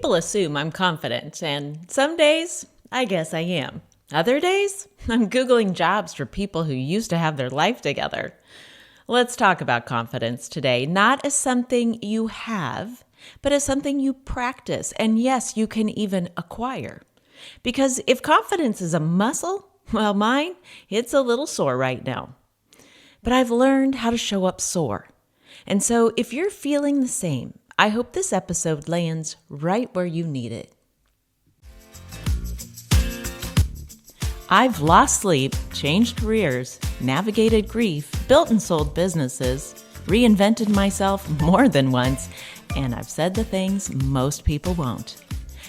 People assume I'm confident, and some days, I guess I am. Other days, I'm Googling jobs for people who used to have their life together. Let's talk about confidence today, not as something you have, but as something you practice, and yes, you can even acquire. Because if confidence is a muscle, well, mine, it's a little sore right now. But I've learned how to show up sore. And so if you're feeling the same, I hope this episode lands right where you need it. I've lost sleep, changed careers, navigated grief, built and sold businesses, reinvented myself more than once, and I've said the things most people won't.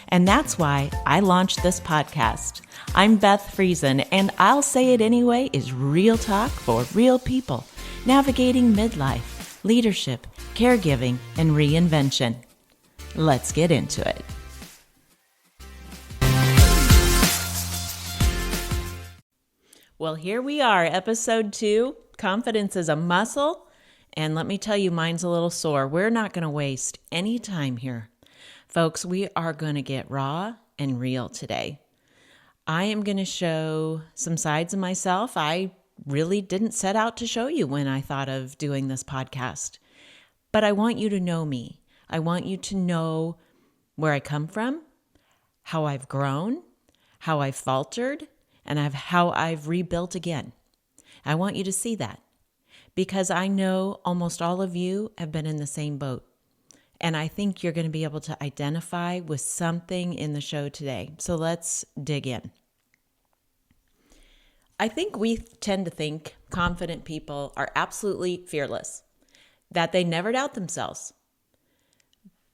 And that's why I launched this podcast. I'm Beth Friesen, and I'll say it anyway is real talk for real people, navigating midlife, leadership, caregiving, and reinvention. Let's get into it. Well, here we are, episode 2, Confidence is a Muscle. And let me tell you, mine's a little sore. We're not going to waste any time here. Folks, we are going to get raw and real today. I am going to show some sides of myself I really didn't set out to show you when I thought of doing this podcast. But I want you to know me. I want you to know where I come from, how I've grown, how I've faltered, and how I've rebuilt again. I want you to see that because I know almost all of you have been in the same boat. And I think you're going to be able to identify with something in the show today. So let's dig in. I think we tend to think confident people are absolutely fearless, that they never doubt themselves,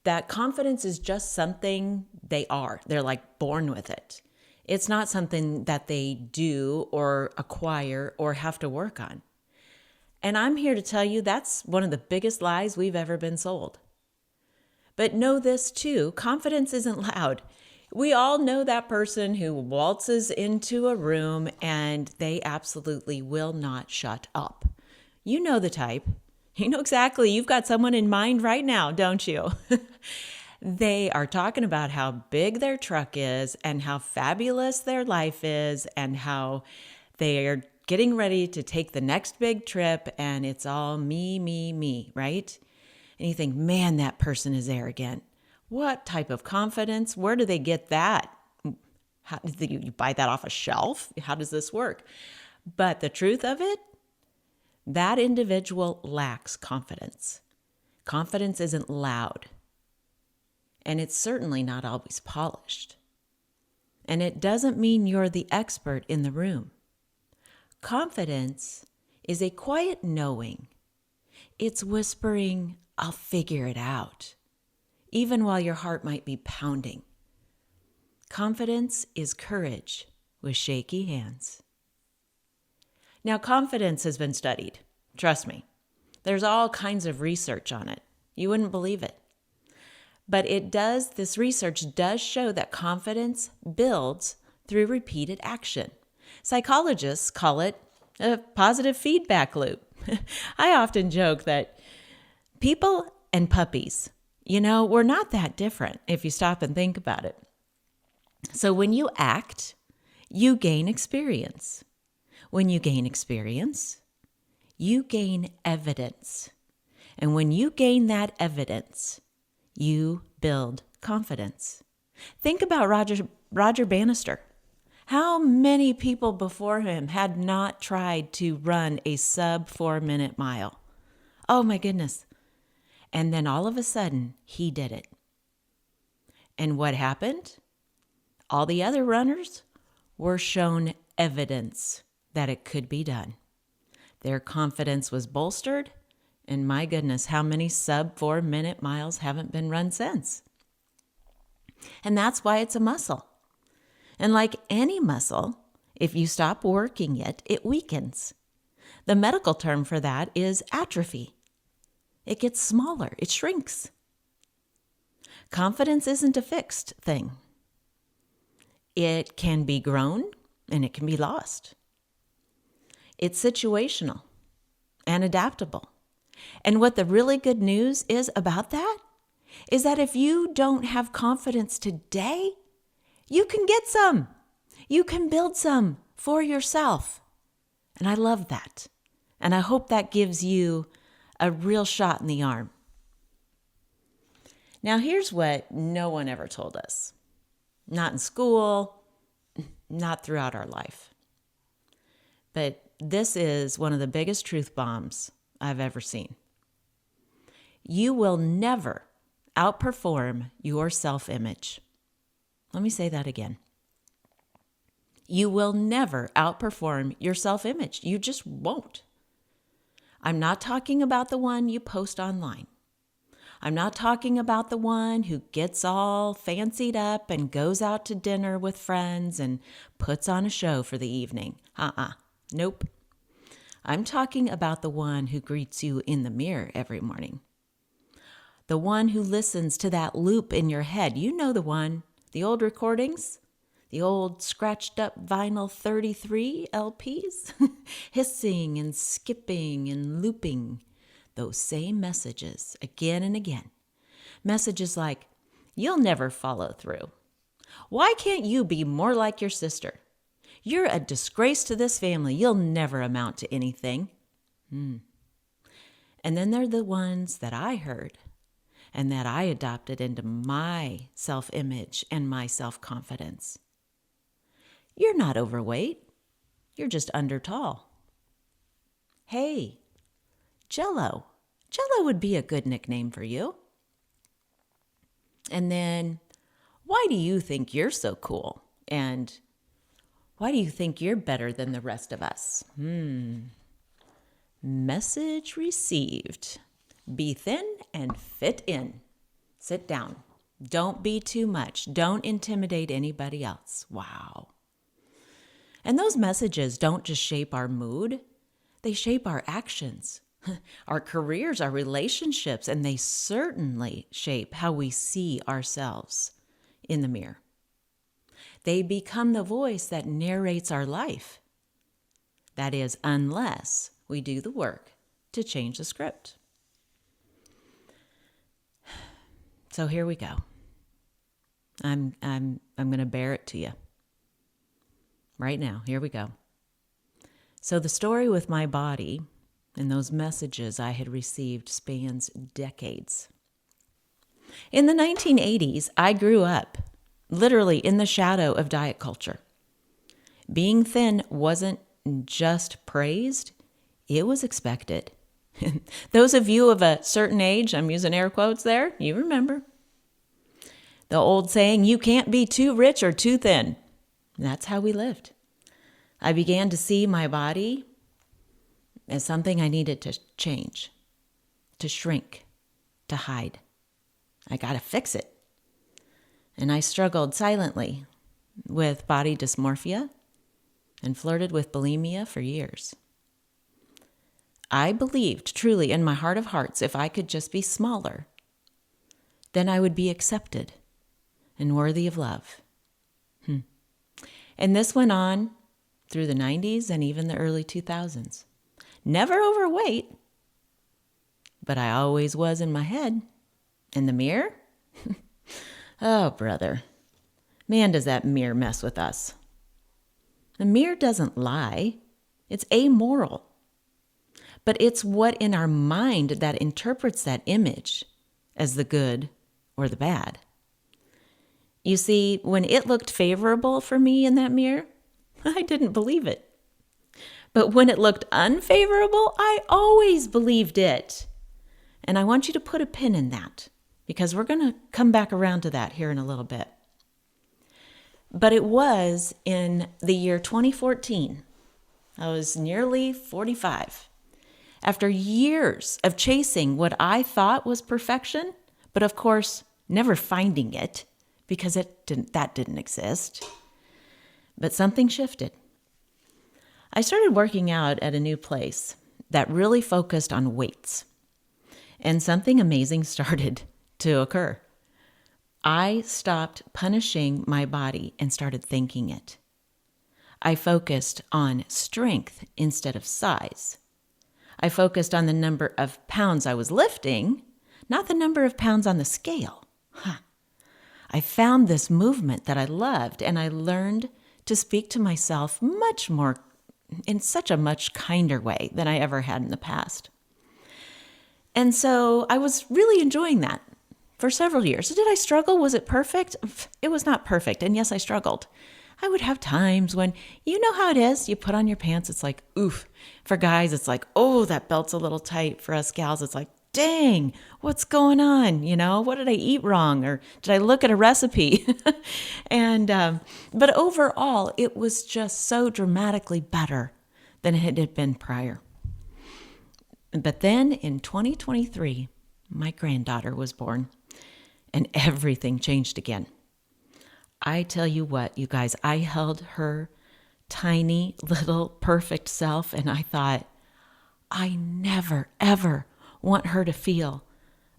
that confidence is just something they are. They're like born with it. It's not something that they do or acquire or have to work on. And I'm here to tell you that's one of the biggest lies we've ever been sold. But know this too, confidence isn't loud. We all know that person who waltzes into a room and they absolutely will not shut up. You know the type. You know exactly. You've got someone in mind right now, don't you? They are talking about how big their truck is and how fabulous their life is and how they are getting ready to take the next big trip and it's all me, right? And you think, man, that person is arrogant. What type of confidence? Where do they get that? How do you buy that off a shelf? How does this work? But the truth of it, that individual lacks confidence. Confidence isn't loud. And it's certainly not always polished. And it doesn't mean you're the expert in the room. Confidence is a quiet knowing. It's whispering, I'll figure it out, even while your heart might be pounding. Confidence is courage with shaky hands. Now, confidence has been studied. Trust me. There's all kinds of research on it. You wouldn't believe it. But this research does show that confidence builds through repeated action. Psychologists call it a positive feedback loop. I often joke that people and puppies, we're not that different if you stop and think about it. So when you act, you gain experience. When you gain experience, you gain evidence. And when you gain that evidence, you build confidence. Think about Roger Bannister. How many people before him had not tried to run a sub 4-minute mile? Oh my goodness. And then all of a sudden, he did it. And what happened? All the other runners were shown evidence that it could be done. Their confidence was bolstered. And my goodness, how many sub 4-minute miles haven't been run since? And that's why it's a muscle. And like any muscle, if you stop working it weakens. The medical term for that is atrophy. It gets smaller, it shrinks. Confidence isn't a fixed thing. It can be grown and it can be lost. It's situational and adaptable. And what the really good news is about that is that if you don't have confidence today, you can get some. You can build some for yourself. And I love that. And I hope that gives you a real shot in the arm. Now, here's what no one ever told us. Not in school, not throughout our life. But this is one of the biggest truth bombs I've ever seen. You will never outperform your self-image. Let me say that again. You will never outperform your self-image. You just won't. I'm not talking about the one you post online. I'm not talking about the one who gets all fancied up and goes out to dinner with friends and puts on a show for the evening. Nope. I'm talking about the one who greets you in the mirror every morning. The one who listens to that loop in your head. You know the one, the old recordings, the old scratched up vinyl 33 LPs, hissing and skipping and looping those same messages again and again. Messages like, you'll never follow through. Why can't you be more like your sister? You're a disgrace to this family. You'll never amount to anything. And then there are the ones that I heard and that I adopted into my self-image and my self-confidence. You're not overweight. You're just under tall. Hey, Jello. Jello would be a good nickname for you. And then, why do you think you're so cool? And why do you think you're better than the rest of us? Message received. Be thin and fit in. Sit down. Don't be too much. Don't intimidate anybody else. Wow. And those messages don't just shape our mood. They shape our actions, our careers, our relationships, and they certainly shape how we see ourselves in the mirror. They become the voice that narrates our life. That is, unless we do the work to change the script. So here we go. I'm going to bear it to you. Right now, here we go. So the story with my body and those messages I had received spans decades. In the 1980s, I grew up literally in the shadow of diet culture. Being thin wasn't just praised, it was expected. Those of you of a certain age, I'm using air quotes there, you remember. The old saying, you can't be too rich or too thin. That's how we lived. I began to see my body as something I needed to change, to shrink, to hide. I got to fix it. And I struggled silently with body dysmorphia and flirted with bulimia for years. I believed truly in my heart of hearts, if I could just be smaller, then I would be accepted and worthy of love. And this went on through the 90s and even the early 2000s. Never overweight, but I always was in my head. In the mirror? Oh, brother. Man, does that mirror mess with us. The mirror doesn't lie. It's amoral. But it's what in our mind that interprets that image as the good or the bad. You see, when it looked favorable for me in that mirror, I didn't believe it. But when it looked unfavorable, I always believed it. And I want you to put a pin in that, because we're going to come back around to that here in a little bit. But it was in the year 2014. I was nearly 45. After years of chasing what I thought was perfection, but of course, never finding it because that didn't exist. But something shifted. I started working out at a new place that really focused on weights. And something amazing started to occur. I stopped punishing my body and started thanking it. I focused on strength instead of size. I focused on the number of pounds I was lifting, not the number of pounds on the scale. I found this movement that I loved, and I learned to speak to myself much more, in such a much kinder way than I ever had in the past. And so I was really enjoying that for several years. Did I struggle? Was it perfect? It was not perfect. And yes, I struggled. I would have times when, you know how it is, you put on your pants, it's like, oof. For guys, it's like, oh, that belt's a little tight. For us gals, it's like, dang, what's going on? What did I eat wrong? Or did I look at a recipe? But overall, it was just so dramatically better than it had been prior. But then in 2023, my granddaughter was born and everything changed again. I tell you what, you guys, I held her tiny little perfect self and I thought, I never, ever want her to feel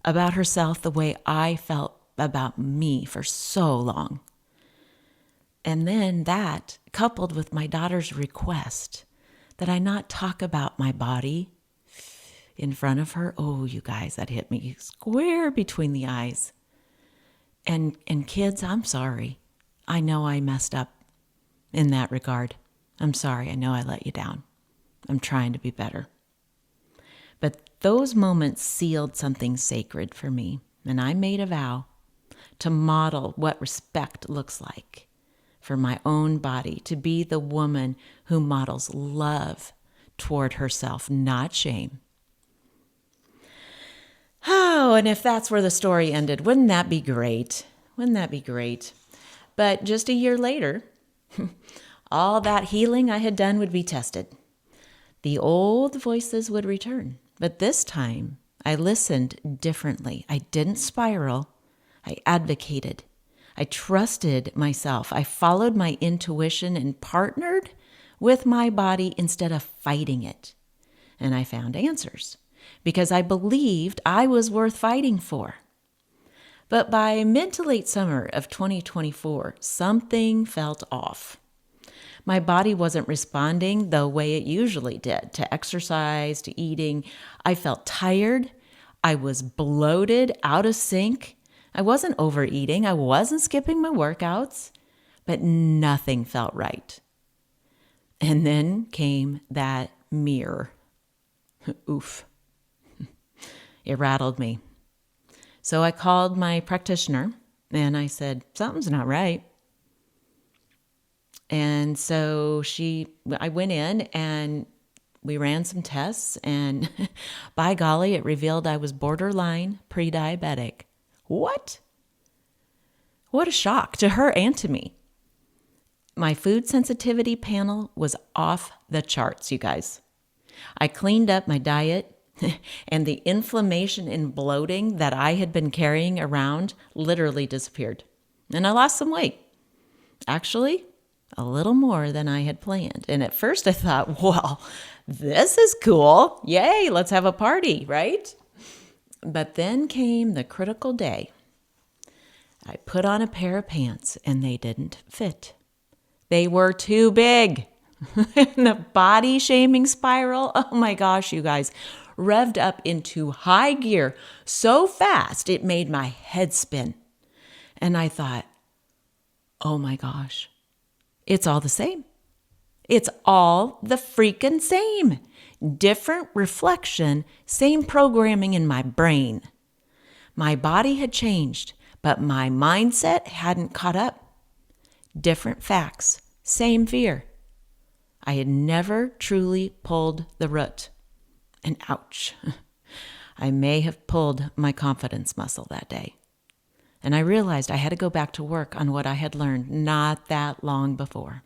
about herself the way I felt about me for so long. And then that, coupled with my daughter's request that I not talk about my body in front of her, oh, you guys, that hit me square between the eyes. And kids, I'm sorry. I know I messed up in that regard. I'm sorry. I know I let you down. I'm trying to be better. But those moments sealed something sacred for me, and I made a vow to model what respect looks like for my own body, to be the woman who models love toward herself, not shame. Oh, and if that's where the story ended, wouldn't that be great? Wouldn't that be great? But just a year later, all that healing I had done would be tested. The old voices would return, but this time I listened differently. I didn't spiral. I advocated. I trusted myself. I followed my intuition and partnered with my body instead of fighting it. And I found answers because I believed I was worth fighting for. But by mid to late summer of 2024, something felt off. My body wasn't responding the way it usually did to exercise, to eating. I felt tired. I was bloated, out of sync. I wasn't overeating. I wasn't skipping my workouts, but nothing felt right. And then came that mirror. Oof. It rattled me. So I called my practitioner and I said, something's not right. And so I went in and we ran some tests and by golly, it revealed I was borderline pre-diabetic. What? What a shock to her and to me. My food sensitivity panel was off the charts, you guys. I cleaned up my diet and the inflammation and bloating that I had been carrying around literally disappeared. And I lost some weight. Actually, a little more than I had planned. And at first I thought, well, this is cool. Yay, let's have a party, right? But then came the critical day. I put on a pair of pants and they didn't fit. They were too big. And the body shaming spiral, oh my gosh, you guys, revved up into high gear so fast it made my head spin. And I thought, oh my gosh, it's all the same. It's all the freaking same. Different reflection, same programming in my brain. My body had changed, but my mindset hadn't caught up. Different facts, same fear. I had never truly pulled the root. And ouch, I may have pulled my confidence muscle that day. And I realized I had to go back to work on what I had learned not that long before.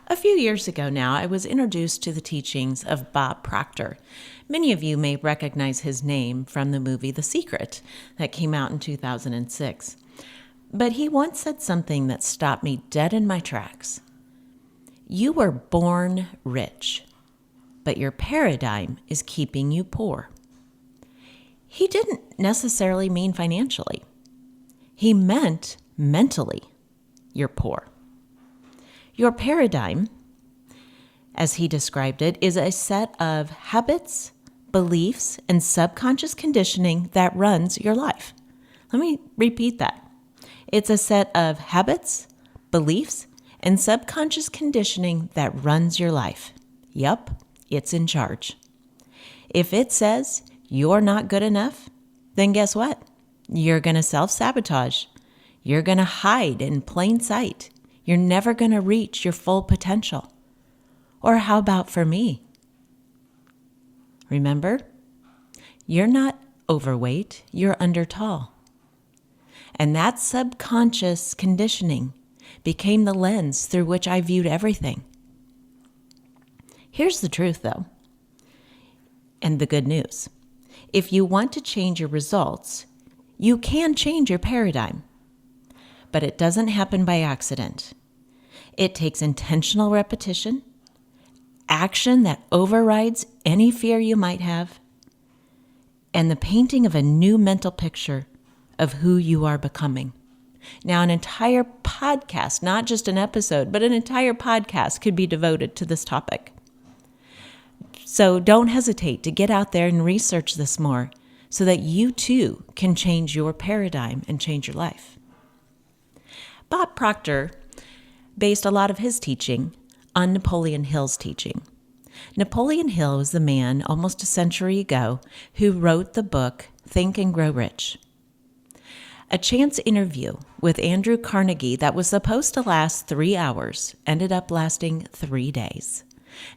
A few years ago now, I was introduced to the teachings of Bob Proctor. Many of you may recognize his name from the movie The Secret that came out in 2006. But he once said something that stopped me dead in my tracks. You were born rich, but your paradigm is keeping you poor. He didn't necessarily mean financially. He meant mentally, you're poor. Your paradigm, as he described it, is a set of habits, beliefs, and subconscious conditioning that runs your life. Let me repeat that. It's a set of habits, beliefs, and subconscious conditioning that runs your life. Yup, it's in charge. If it says you're not good enough, then guess what? You're going to self-sabotage. You're going to hide in plain sight. You're never going to reach your full potential. Or how about for me? Remember, you're not overweight, you're under tall. And that subconscious conditioning became the lens through which I viewed everything. Here's the truth, though, and the good news. If you want to change your results, you can change your paradigm. But it doesn't happen by accident. It takes intentional repetition, action that overrides any fear you might have, and the painting of a new mental picture of who you are becoming. Now, an entire podcast, not just an episode, but an entire podcast could be devoted to this topic. So don't hesitate to get out there and research this more so that you too can change your paradigm and change your life. Bob Proctor based a lot of his teaching on Napoleon Hill's teaching. Napoleon Hill was the man almost a century ago who wrote the book Think and Grow Rich. A chance interview with Andrew Carnegie that was supposed to last 3 hours ended up lasting 3 days.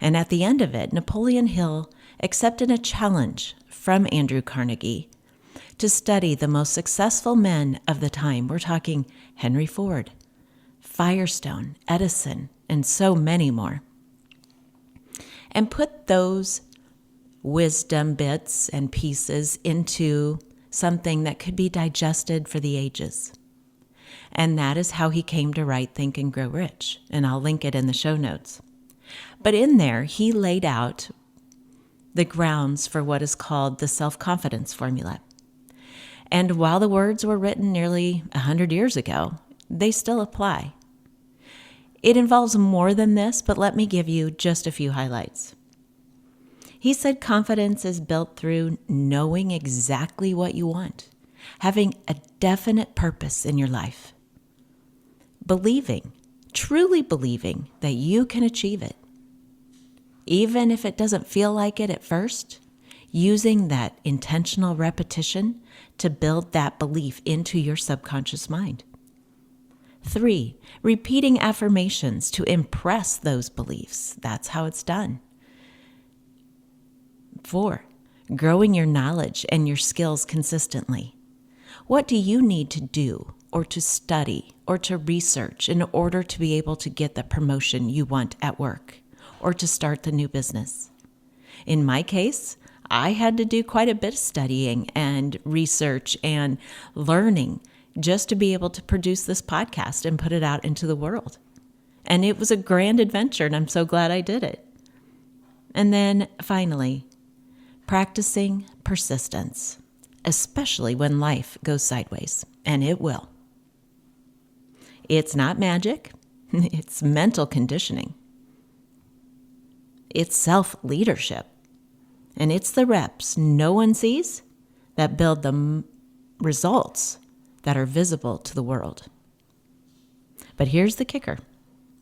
And at the end of it, Napoleon Hill accepted a challenge from Andrew Carnegie to study the most successful men of the time. We're talking Henry Ford, Firestone, Edison, and so many more. And put those wisdom bits and pieces into something that could be digested for the ages. And that is how he came to write Think and Grow Rich, and I'll link it in the show notes. But in there, he laid out the grounds for what is called the self-confidence formula. And while the words were written nearly 100 years ago, they still apply. It involves more than this, but let me give you just a few highlights. He said confidence is built through knowing exactly what you want, having a definite purpose in your life, believing, truly believing that you can achieve it, even if it doesn't feel like it at first, using that intentional repetition to build that belief into your subconscious mind. 3, repeating affirmations to impress those beliefs. That's how it's done. 4, growing your knowledge and your skills consistently. What do you need to do or to study or to research in order to be able to get the promotion you want at work or to start the new business? In my case, I had to do quite a bit of studying and research and learning just to be able to produce this podcast and put it out into the world. And it was a grand adventure, and I'm so glad I did it. And then finally, practicing persistence, especially when life goes sideways, and it will. It's not magic. It's mental conditioning. It's self-leadership. And it's the reps no one sees that build the results that are visible to the world. But here's the kicker.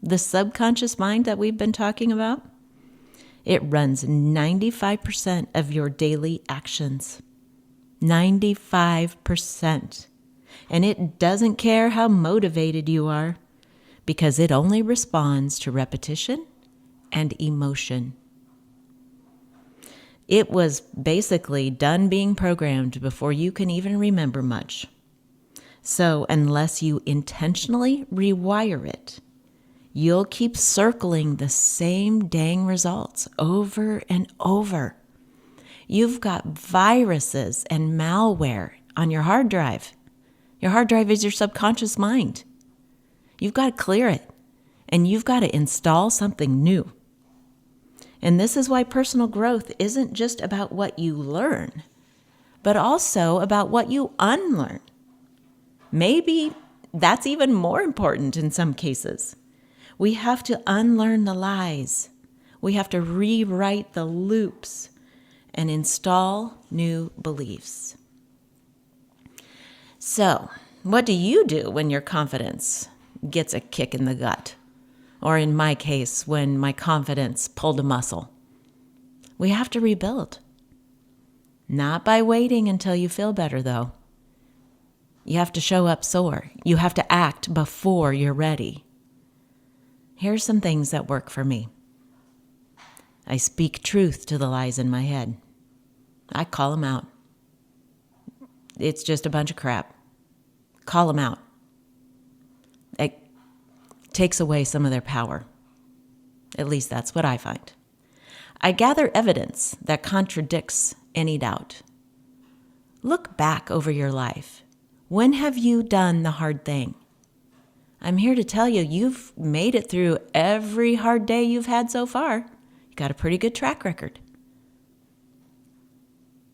The subconscious mind that we've been talking about, it runs 95% of your daily actions. 95%. And it doesn't care how motivated you are because it only responds to repetition and emotion. It was basically done being programmed before you can even remember much. So unless you intentionally rewire it, you'll keep circling the same dang results over and over. You've got viruses and malware on your hard drive. Your hard drive is your subconscious mind. You've got to clear it, and you've got to install something new. And this is why personal growth isn't just about what you learn, but also about what you unlearn. Maybe that's even more important in some cases. We have to unlearn the lies. We have to rewrite the loops and install new beliefs. So, what do you do when your confidence gets a kick in the gut? Or in my case, when my confidence pulled a muscle? We have to rebuild. Not by waiting until you feel better, though. You have to show up sore. You have to act before you're ready. Here's some things that work for me. I speak truth to the lies in my head. I call them out. It's just a bunch of crap. Call them out. It takes away some of their power. At least that's what I find. I gather evidence that contradicts any doubt. Look back over your life. When have you done the hard thing? I'm here to tell you, you've made it through every hard day you've had so far. You got a pretty good track record.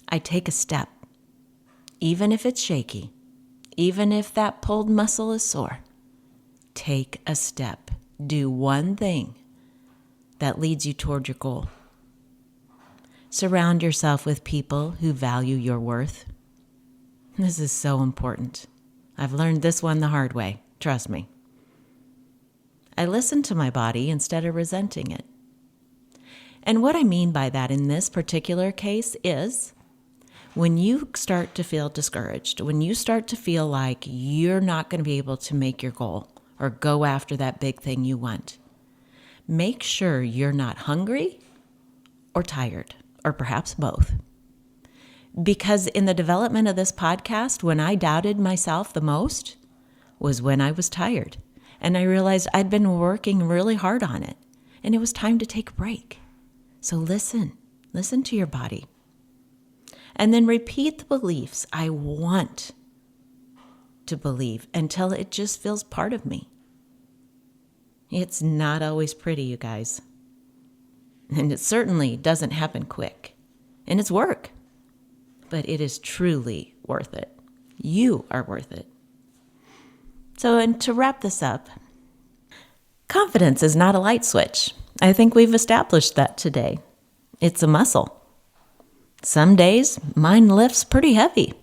I take a step, even if it's shaky, even if that pulled muscle is sore. Take a step. Do one thing that leads you toward your goal. Surround yourself with people who value your worth. This is so important. I've learned this one the hard way. Trust me. I listen to my body instead of resenting it. And what I mean by that in this particular case is when you start to feel discouraged, when you start to feel like you're not going to be able to make your goal or go after that big thing you want, make sure you're not hungry or tired, or perhaps both. Because in the development of this podcast, when I doubted myself the most was when I was tired. And I realized I'd been working really hard on it. And it was time to take a break. So listen to your body. And then repeat the beliefs I want to believe until it just feels part of me. It's not always pretty, you guys. And it certainly doesn't happen quick. And it's work. But it is truly worth it. You are worth it. So, and to wrap this up, confidence is not a light switch. I think we've established that today. It's a muscle. Some days, mine lifts pretty heavy.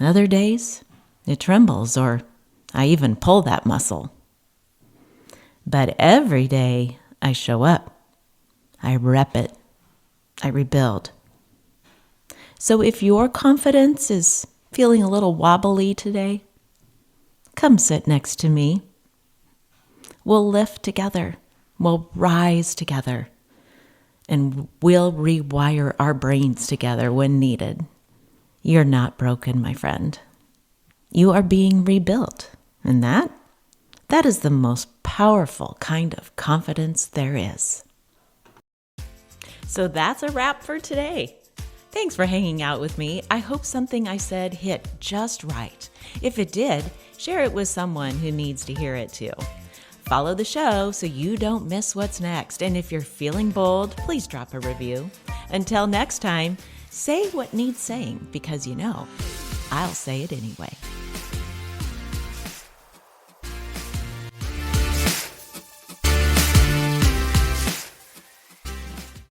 Other days, it trembles, or I even pull that muscle. But every day, I show up. I rep it. I rebuild. So if your confidence is feeling a little wobbly today, come sit next to me. We'll lift together. We'll rise together. And we'll rewire our brains together when needed. You're not broken, my friend. You are being rebuilt. And that is the most powerful kind of confidence there is. So that's a wrap for today. Thanks for hanging out with me. I hope something I said hit just right. If it did, share it with someone who needs to hear it too. Follow the show so you don't miss what's next. And if you're feeling bold, please drop a review. Until next time, say what needs saying because you know I'll say it anyway.